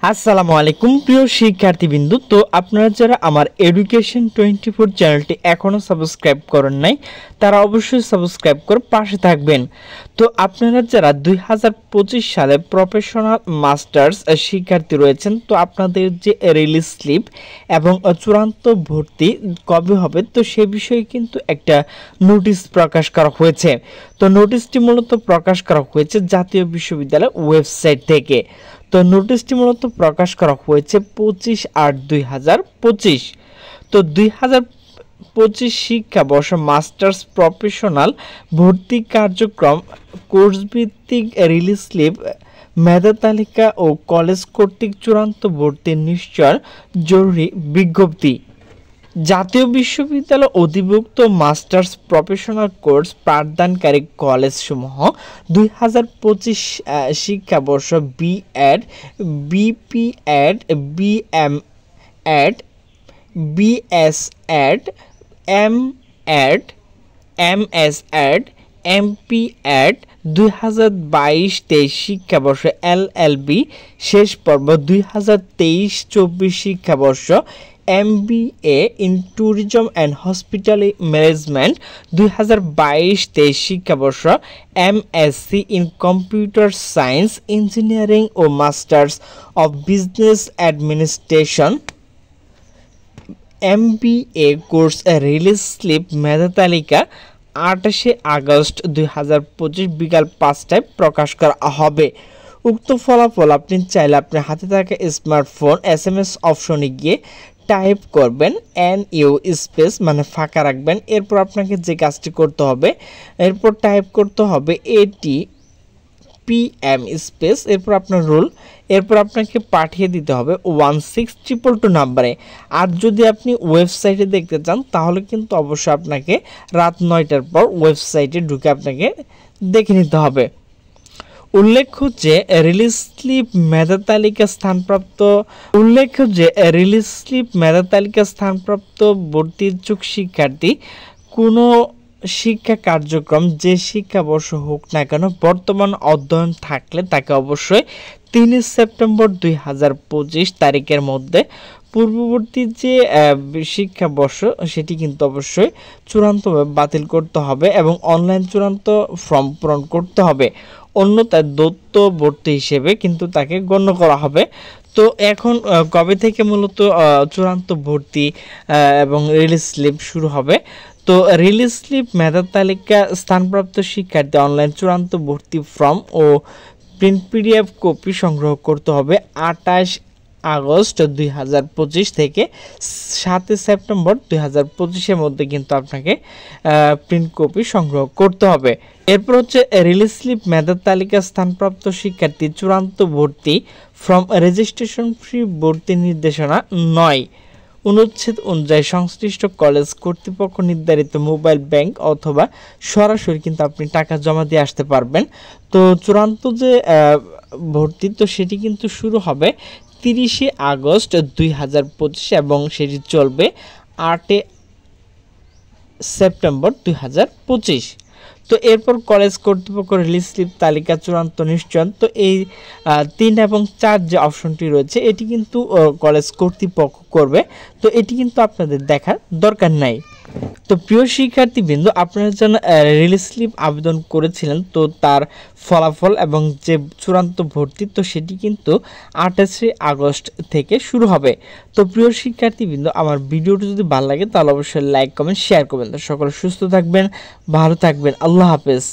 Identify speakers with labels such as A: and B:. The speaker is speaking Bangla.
A: আসসালামু আলাইকুম প্রিয় শিক্ষার্থীবৃন্দ। তো আপনারা যারা আমার এডুকেশন 24 চ্যানেলটি এখনো সাবস্ক্রাইব করেন নাই তারা অবশ্যই সাবস্ক্রাইব করে পাশে থাকবেন। তো আপনারা যারা 2025 সালে প্রফেশনাল মাস্টার্স শিক্ষার্থী রয়েছেন, তো আপনাদের যে রিলিজ স্লিপ এবং চূড়ান্ত ভর্তি কবে হবে তো সে বিষয়ে কিন্তু একটা নোটিশ প্রকাশ করা হয়েছে। তো নোটিশটি মূলত প্রকাশ করা হয়েছে জাতীয় বিশ্ববিদ্যালয় ওয়েবসাইট থেকে। তো নোটিশটি মূলত প্রকাশ করা হয়েছে 25/8/2025। তো 2025 শিক্ষাবর্ষ মাস্টার্স প্রফেশনাল ভর্তি কার্যক্রম কোর্স ভিত্তিক রিলিজ স্লিপ মেধা তালিকা ও কলেজ কর্তৃক চূড়ান্ত ভর্তির নিশ্চয় জরুরি বিজ্ঞপ্তি। জাতীয় বিশ্ববিদ্যালয় অধিভুক্ত মাস্টার্স প্রফেশনাল কোর্স পাঠদানকারী কলেজসমূহ 2025 শিক্ষাবর্ষ বিএড, বিপিএড, বিএমএড, বিএসএড, এমএড, এমএসএড, এমপিএড 2022-23 শিক্ষাবর্ষ এলএলবি শেষ পর্ব 2023-24 শিক্ষাবর্ষ MBA in Tourism and Hospitality Management 2022-23 শিক্ষাবর্ষ MSc in Computer Science Engineering ও Masters of Business Administration MBA course release slip মেধা তালিকা 28 আগস্ট 2025 বিকাল 5টায় প্রকাশ করা হবে। উক্ত ফলাফল আপনি চাইলে আপনার হাতে থাকা স্মার্টফোন SMS অপশনে গিয়ে টাইপ করবেন NU স্পেস মানে ফাঁকা রাখবেন। এরপর আপনাকে যে কাজটি করতে হবে, এরপর টাইপ করতে হবে ATPM স্পেস, এরপর আপনার রোল, এরপর আপনাকে পাঠিয়ে দিতে হবে 16222 নাম্বারে। আর যদি আপনি ওয়েবসাইটে দেখতে চান তাহলে কিন্তু অবশ্যই আপনাকে রাত 9টার পর ওয়েবসাইটে ঢুকে আপনাকে দেখে নিতে হবে। উল্লেখ্য যে রিলিজ স্লিপ মেধা তালিকা স্থানপ্রাপ্ত ভর্তি ইচ্ছুক শিক্ষার্থী কোনো শিক্ষা কার্যক্রম যে শিক্ষাবর্ষ হোক না কেন বর্তমান অধ্যয়ন থাকলে তাকে অবশ্যই 3 সেপ্টেম্বর 2025 তারিখের মধ্যে পূর্ববর্তী যে শিক্ষাবর্ষ সেটি কিন্তু অবশ্যই চূড়ান্তভাবে বাতিল করতে হবে এবং অনলাইন চূড়ান্ত ফর্ম পূরণ করতে হবে, অন্যথায় দ্বৈত ভর্তি হিসেবে কিন্তু তাকে গণ্য করা হবে। তো এখন কবে থেকে মূলত চূড়ান্ত ভর্তি এবং রিলিজ স্লিপ শুরু হবে? তো রিলিজ স্লিপ মেধা তালিকা স্থানপ্রাপ্ত শিক্ষার্থী অনলাইন চূড়ান্ত ভর্তি ফর্ম ও প্রিন্ট PDF কপি সংগ্রহ করতে হবে 28 আগস্ট 2025 থেকে 7 সেপ্টেম্বর 2025-এর মধ্যে কিন্তু আপনাকে প্রিন্ট কপি সংগ্রহ করতে হবে। এরপর হচ্ছে রিলিজ স্লিপ মেধা তালিকা স্থানপ্রাপ্ত শিক্ষার্থী চূড়ান্ত ভর্তি ফ্রম রেজিস্ট্রেশন ফ্রি ভর্তি নির্দেশনা 9 অনুচ্ছেদ অনুযায়ী সংশ্লিষ্ট কলেজ কর্তৃপক্ষ নির্ধারিত মোবাইল ব্যাংক অথবা সরাসরি কিন্তু আপনি টাকা জমা দিয়ে আসতে পারবেন। তো চূড়ান্ত যে ভর্তি তো সেটি কিন্তু শুরু হবে 30 আগস্ট 2025 এবং সেটি চলবে 8 সেপ্টেম্বর 2025। তো এরপর কলেজ কর্তৃপক্ষ রিলিজ স্লিপ তালিকা চূড়ান্ত নিশ্চয়ন। তো এই 3 এবং 4 যে অপশনটি রয়েছে এটি কিন্তু কলেজ কর্তৃপক্ষ করবে, তো এটি কিন্তু আপনাদের দেখার দরকার নাই। তো প্রিয় শিক্ষার্থীবৃন্দ, আপনারা যারা রিলিজ স্লিপ আবেদন করেছিলেন তো তার ফলাফল এবং যে চূড়ান্ত ভর্তি তো সেটি কিন্তু 28 আগস্ট থেকে শুরু হবে। তো প্রিয় শিক্ষার্থীবৃন্দ, আমার ভিডিওটি যদি ভালো লাগে তাহলে অবশ্যই লাইক কমেন্ট শেয়ার করবেন। তো সকলে সুস্থ থাকবেন, ভালো থাকবেন, আল্লাহ হাফেজ।